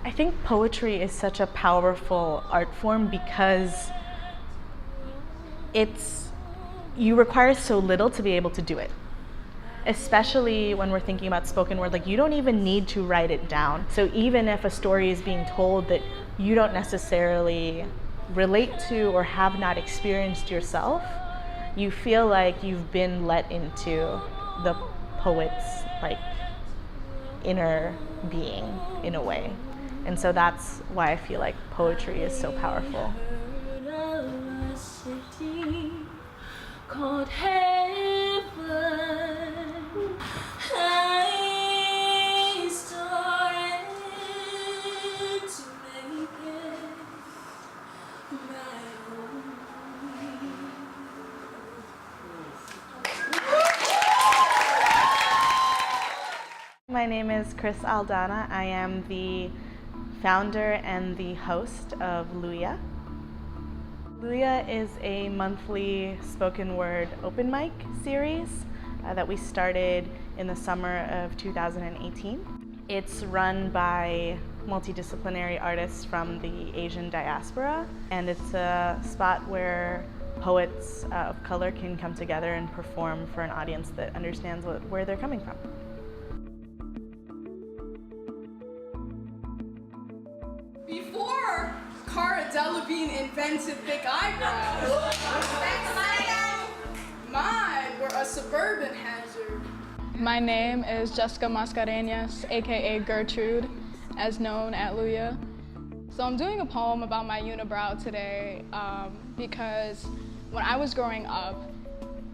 I think poetry is such a powerful art form because you require so little to be able to do it. Especially when we're thinking about spoken word, like you don't even need to write it down. So even if a story is being told that you don't necessarily relate to or have not experienced yourself, you feel like you've been let into the poet's like inner being in a way. And so that's why I feel like poetry is so powerful. Called heaven, I started to make it my home. My name is Chris Aldana. I am the founder and the host of Luya. Luya is a monthly spoken word open mic series that we started in the summer of 2018. It's run by multidisciplinary artists from the Asian diaspora, and it's a spot where poets of color can come together and perform for an audience that understands where they're coming from. Before Cara Delevingne invented thick eyebrows, mine were a suburban hazard. My name is Jessica Mascareñas, aka Gertrude, as known at Luya. So I'm doing a poem about my unibrow today because when I was growing up,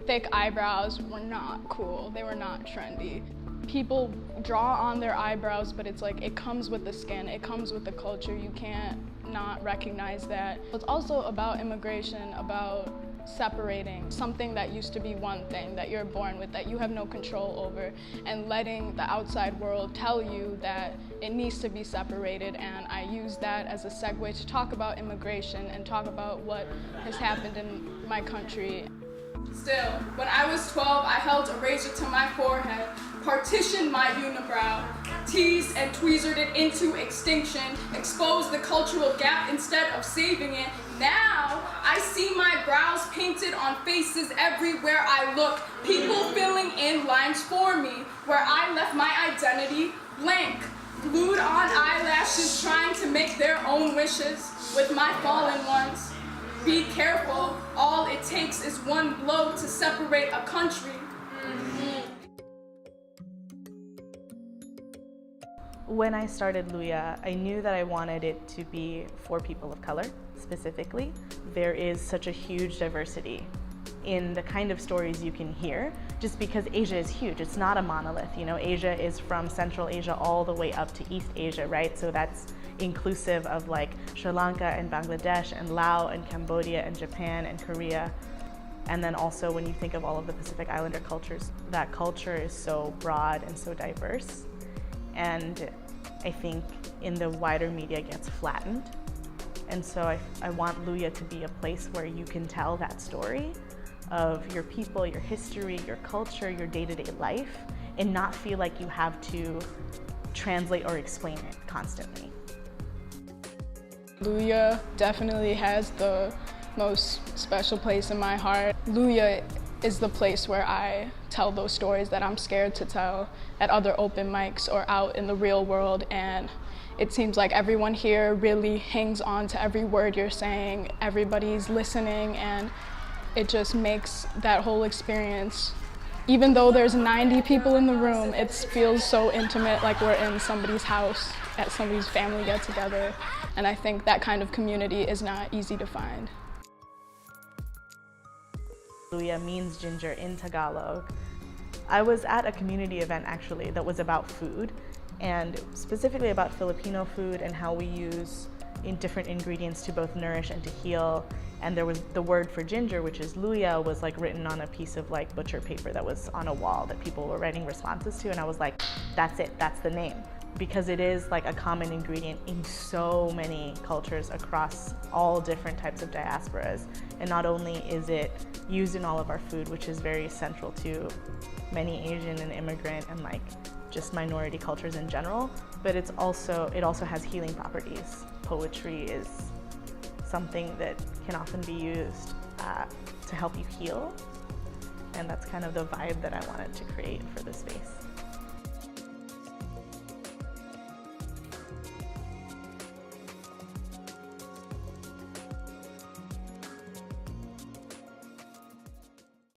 thick eyebrows were not cool. They were not trendy. People draw on their eyebrows, but it's like it comes with the skin, it comes with the culture. You can't not recognize that. It's also about immigration, about separating something that used to be one thing that you're born with, that you have no control over, and letting the outside world tell you that it needs to be separated. And I use that as a segue to talk about immigration and talk about what has happened in my country. Still, when I was 12, I held a razor to my forehead, partitioned my unibrow, teased and tweezered it into extinction, exposed the cultural gap instead of saving it. Now, I see my brows painted on faces everywhere I look, people filling in lines for me, where I left my identity blank, glued on eyelashes trying to make their own wishes with my fallen ones. Be careful, all it takes is one blow to separate a country. When I started Luya, I knew that I wanted it to be for people of color, specifically. There is such a huge diversity in the kind of stories you can hear, just because Asia is huge. It's not a monolith. You know, Asia is from Central Asia all the way up to East Asia, right? So that's inclusive of like Sri Lanka and Bangladesh and Laos and Cambodia and Japan and Korea. And then also when you think of all of the Pacific Islander cultures, that culture is so broad and so diverse. And I think in the wider media gets flattened. And so I want Luya to be a place where you can tell that story of your people, your history, your culture, your day-to-day life, and not feel like you have to translate or explain it constantly. Luya definitely has the most special place in my heart. Luya is the place where I tell those stories that I'm scared to tell at other open mics or out in the real world, and it seems like everyone here really hangs on to every word you're saying. Everybody's listening, and it just makes that whole experience, even though there's 90 people in the room, it feels so intimate, like we're in somebody's house at somebody's family get-together, and I think that kind of community is not easy to find. Luya means ginger in Tagalog. I was at a community event actually that was about food, and specifically about Filipino food and how we use different ingredients to both nourish and to heal. And there was the word for ginger, which is Luya, was like written on a piece of like butcher paper that was on a wall that people were writing responses to, and I was like, that's it, that's the name. Because it is like a common ingredient in so many cultures across all different types of diasporas. And not only is it used in all of our food, which is very central to many Asian and immigrant and like just minority cultures in general, but it also has healing properties. Poetry is something that can often be used to help you heal, and that's kind of the vibe that I wanted to create for the space.